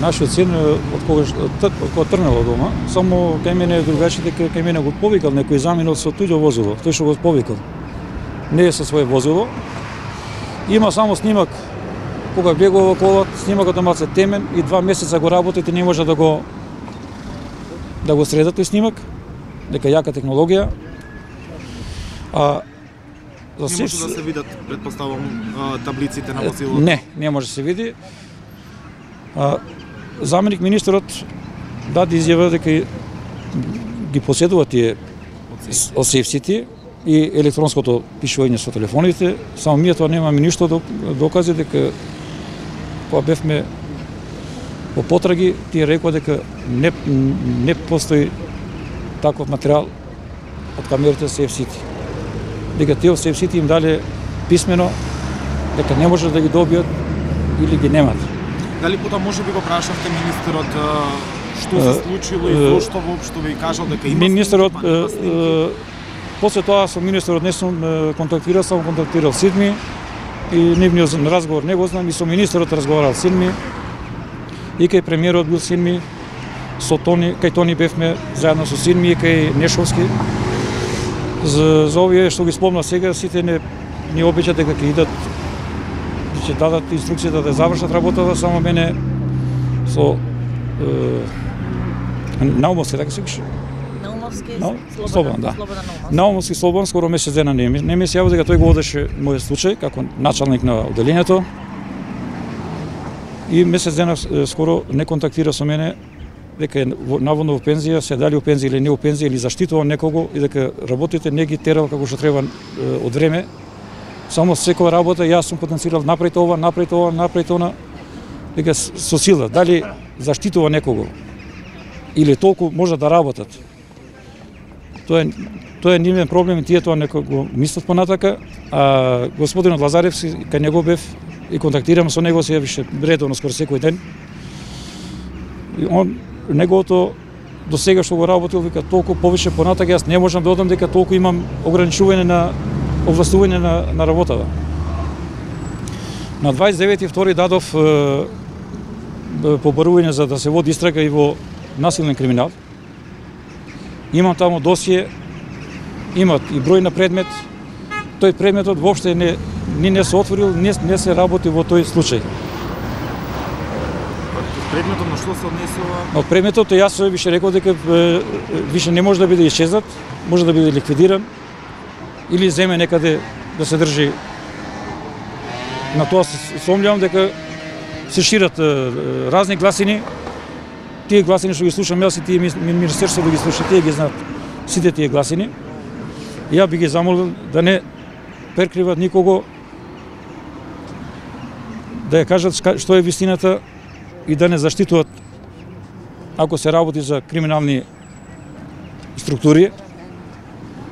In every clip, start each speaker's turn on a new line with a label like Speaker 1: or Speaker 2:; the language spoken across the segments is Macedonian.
Speaker 1: Нашиот син од кога тргнал од дома, само кај мене другачи дека кај мене го повикал некој заминал со туѓо возило, тој што го повикал. Не е со свое возило. Има само снимак кога бегува колот, снимакот е малце темен и 2 месеца го работите, не може да го средат тој снимак, дека јака технологија.
Speaker 2: Не може да се видат, предпоставам, таблиците на возилото?
Speaker 1: Не може да се види. Заменик министерот даде изјава дека ги поседува тие осевците и електронското пишување со телефоните, само ние тоа немаме ништо докази дека кога бевме по потраги, тие рекоа дека не постои таков материјал од камерите осевците. Дека тие осевците им дале писмено дека не може да ги добијат или ги немат.
Speaker 2: Дали потоа може би го прашавте министерот што се случило и зошто воопшто ви кажал дека има
Speaker 1: министерот после тоа со министерот не сум контактирал, само контактирал Сидми и нивниот разговор не го знам, и со министерот разговарал Сидми и кај премиерот бил Сидми, со Тони, кај Тони бевме заедно со Сидми и кај Нешовски. За овие што ги спомна сега, сите не обичат дека ќе идат, ќе дадат инструкцијата да завршат работата, само мене со Наумовски, така се викаше? Слободан, да. Наумовски Слободан скоро месец дена не ми се јави дека тој го водеше мојот случај како началник на одделението. И месец дена скоро не контактира со мене дека е наводно во пензија, се дали во пензија или не во пензија, или заштитува некого и дека работите не ги терал како што треба од време. Само секоја работа јас сум потенцирал направите ова, направите она, дека со сила, дали заштитува некого или толку може да работат. Тоа е нивен проблем и тие тоа некој го мислат понатака, а господинот Лазаревски, кај него бев и контактирам со него се више редовно скоро секој ден. И неговото до сега што го работил, вика толку повише понатака, јас не можам да одам дека толку имам ограничување на овластување на работата. На 29.2 дадов побарување за да се води истрага и во насилен криминал. Имам таму досие, имат и број на предмет. Тој предметот воопште не се отворил, не се работи во тој случај.
Speaker 2: Предметот на што се однесува?
Speaker 1: Од предметот јас више рекол дека више не може да биде исчезнат, може да биде ликвидиран или земе некаде да се држи. На тоа се сомневам дека се шират разни гласини. Тие гласини што ги слушам јас и тие министерство да ги слуша, тие ги знаат сите тие гласини. Ја би ги замолил да не прекриват никого, да ја кажат што е вистината и да не заштитуват ако се работи за криминални структури,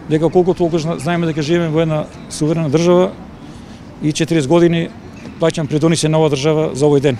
Speaker 1: дека колку толку знаеме дека живееме во една суверена држава и 40 години плаќам придонисе на оваа држава за овој ден.